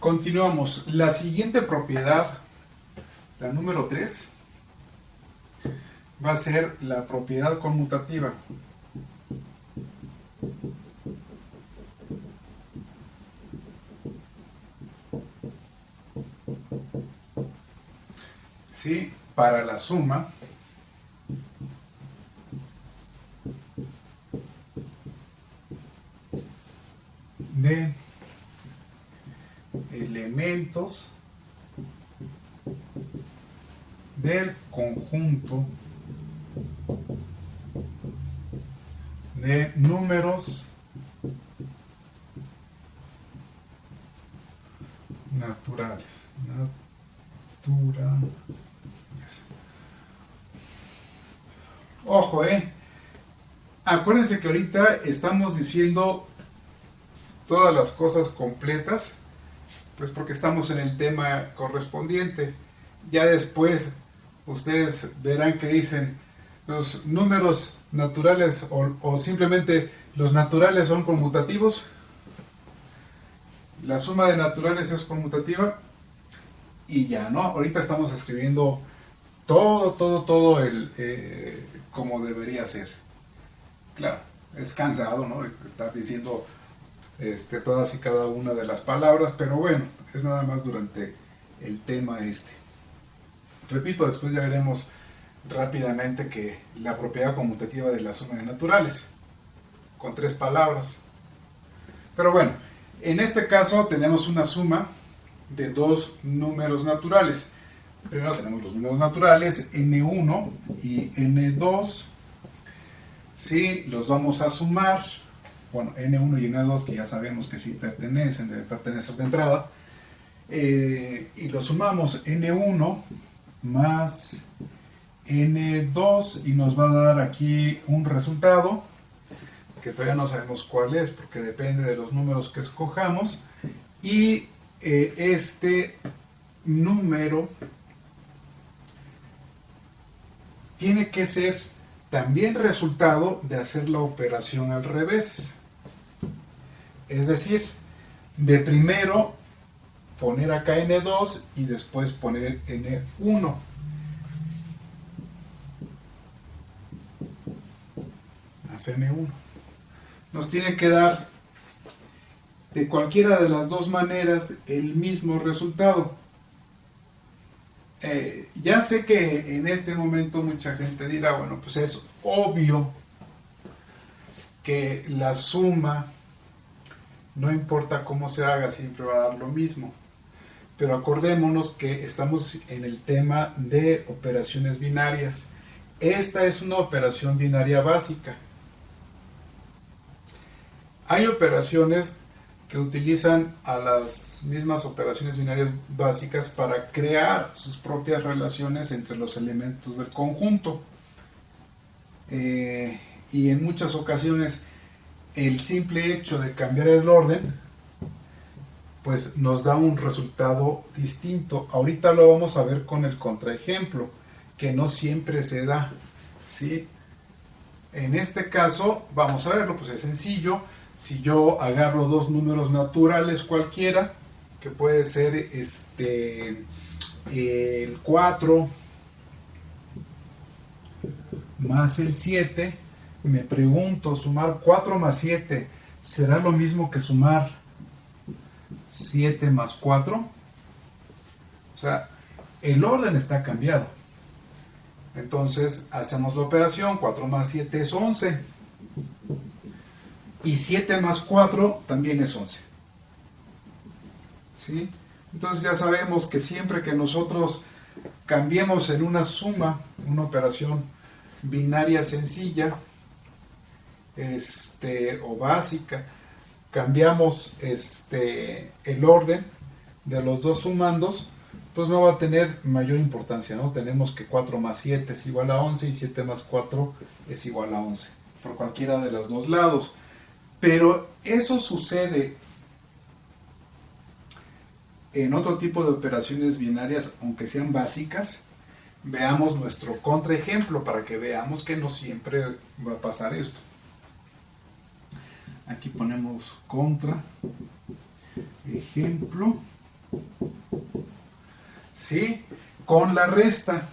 Continuamos. La siguiente propiedad, la número 3, va a ser la propiedad conmutativa. ¿Sí? Para la suma de elementos del conjunto de números naturales. Ojo, acuérdense que ahorita estamos diciendo todas las cosas completas, pues porque estamos en el tema correspondiente. Ya después ustedes verán que dicen los números naturales o simplemente los naturales son conmutativos, la suma de naturales es conmutativa y ya, ¿no? Ahorita estamos escribiendo todo como debería ser. Claro, es cansado, ¿no? Estar diciendo todas y cada una de las palabras, pero bueno, es nada más durante el tema Repito, después ya veremos rápidamente que la propiedad conmutativa de la suma de naturales, con 3 palabras. Pero bueno, en este caso tenemos una suma de 2 números naturales. Primero tenemos los números naturales, n1 y n2. Sí, los vamos a sumar. Bueno, n1 y n2 que ya sabemos que sí pertenecen, deben pertenecer de entrada. Y lo sumamos n1 más n2 y nos va a dar aquí un resultado que todavía no sabemos cuál es porque depende de los números que escojamos. Y este número tiene que ser también resultado de hacer la operación al revés. Es decir, de primero poner acá n2 y después poner n1. Más n1. Nos tiene que dar de cualquiera de las dos maneras el mismo resultado. Ya sé que en este momento mucha gente dirá, bueno, pues es obvio que la suma, no importa cómo se haga, siempre va a dar lo mismo. Pero acordémonos que estamos en el tema de operaciones binarias. Esta es una operación binaria básica. Hay operaciones que utilizan a las mismas operaciones binarias básicas para crear sus propias relaciones entre los elementos del conjunto. Y en muchas ocasiones el simple hecho de cambiar el orden pues nos da un resultado distinto. Ahorita lo vamos a ver con el contraejemplo, que no siempre se da, ¿sí? En este caso, vamos a verlo, pues es sencillo. Si yo agarro 2 números naturales cualquiera, que puede ser el 4 más el 7, me pregunto, sumar 4 más 7, ¿será lo mismo que sumar 7 más 4? O sea, el orden está cambiado. Entonces, hacemos la operación, 4 más 7 es 11. Y 7 más 4 también es 11. ¿Sí? Entonces ya sabemos que siempre que nosotros cambiemos en una suma, una operación binaria sencilla, o básica, cambiamos el orden de los dos sumandos, pues no va a tener mayor importancia, ¿no? Tenemos que 4 más 7 es igual a 11 y 7 más 4 es igual a 11, por cualquiera de los dos lados. Pero eso sucede en otro tipo de operaciones binarias, aunque sean básicas. Veamos nuestro contraejemplo para que veamos que no siempre va a pasar esto. Aquí ponemos contra ejemplo ¿Sí? Con la resta.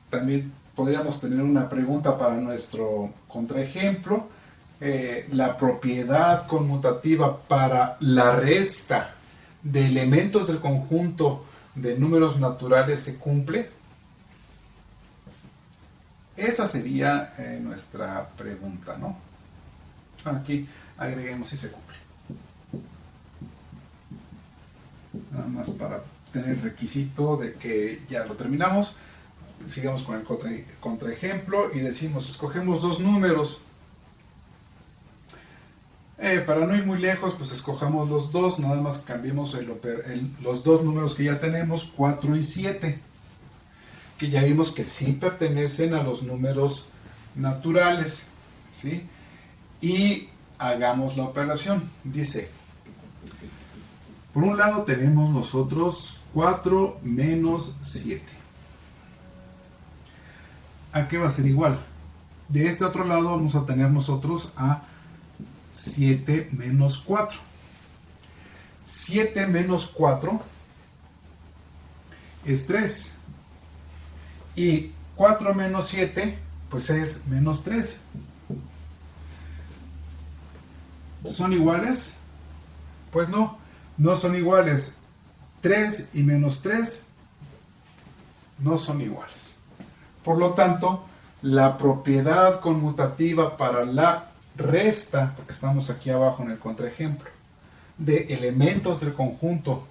También podríamos tener una pregunta para nuestro contraejemplo. La propiedad conmutativa para la resta de elementos del conjunto de números naturales se cumple. Esa sería nuestra pregunta, ¿no? Aquí agreguemos si se cumple. Nada más para tener el requisito de que ya lo terminamos. Sigamos con el contraejemplo y decimos, escogemos dos números. Para no ir muy lejos, pues escojamos los dos, nada más cambiemos los dos números que ya tenemos, 4 y 7, que ya vimos que sí pertenecen a los números naturales, ¿sí? Y hagamos la operación. Dice, por un lado tenemos nosotros 4 menos 7. ¿A qué va a ser igual? De este otro lado vamos a tener nosotros a 7 menos 4. 7 menos 4 es 3. Y 4 menos 7, pues es menos 3. ¿Son iguales? Pues no, no son iguales. 3 y menos 3 no son iguales. Por lo tanto, la propiedad conmutativa para la resta, porque estamos aquí abajo en el contraejemplo, de elementos del conjunto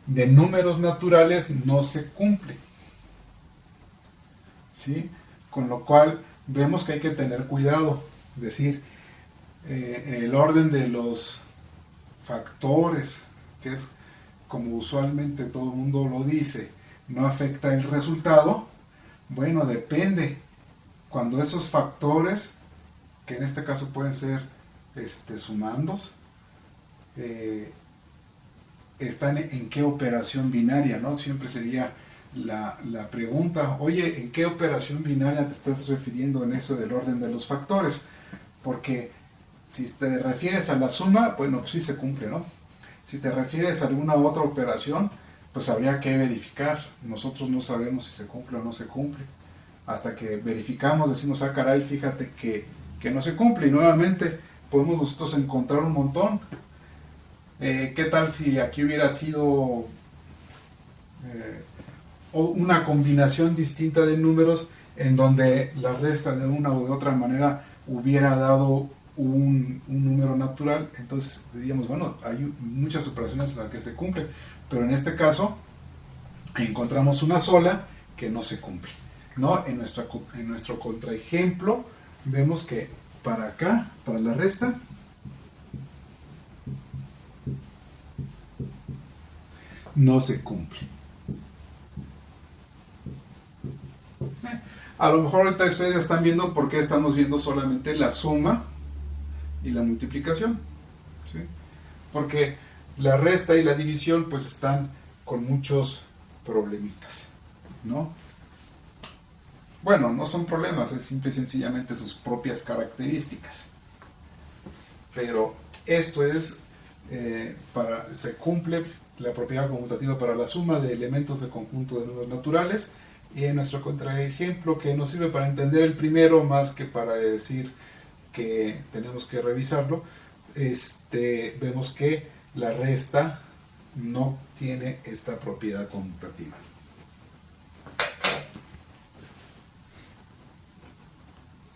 de números naturales no se cumple. ¿Sí? Con lo cual vemos que hay que tener cuidado. Es decir, el orden de los factores, que es como usualmente todo el mundo lo dice, no afecta el resultado. Bueno, depende. Cuando esos factores, que en este caso pueden ser sumandos, están en qué operación binaria, ¿no? Siempre sería la pregunta, oye, ¿en qué operación binaria te estás refiriendo en eso del orden de los factores? Porque si te refieres a la suma, bueno, pues sí se cumple, ¿no? Si te refieres a alguna otra operación, pues habría que verificar. Nosotros no sabemos si se cumple o no se cumple. Hasta que verificamos, decimos, ah, caray, fíjate que no se cumple. Y nuevamente podemos nosotros encontrar un montón. ¿Qué tal si aquí hubiera sido una combinación distinta de números en donde la resta de una u de otra manera hubiera dado un número natural? Entonces diríamos, bueno, hay muchas operaciones en las que se cumple, pero en este caso encontramos una sola que no se cumple, ¿no? En nuestro contraejemplo vemos que para acá, para la resta, no se cumple. A lo mejor ahorita ustedes están viendo por qué estamos viendo solamente la suma y la multiplicación, ¿sí? Porque la resta y la división pues están con muchos problemitas, ¿no? Bueno, no son problemas, es simple y sencillamente sus propias características. Pero esto es, se cumple la propiedad conmutativa para la suma de elementos de conjunto de números naturales. Y en nuestro contraejemplo, que nos sirve para entender el primero más que para decir que tenemos que revisarlo, vemos que la resta no tiene esta propiedad conmutativa.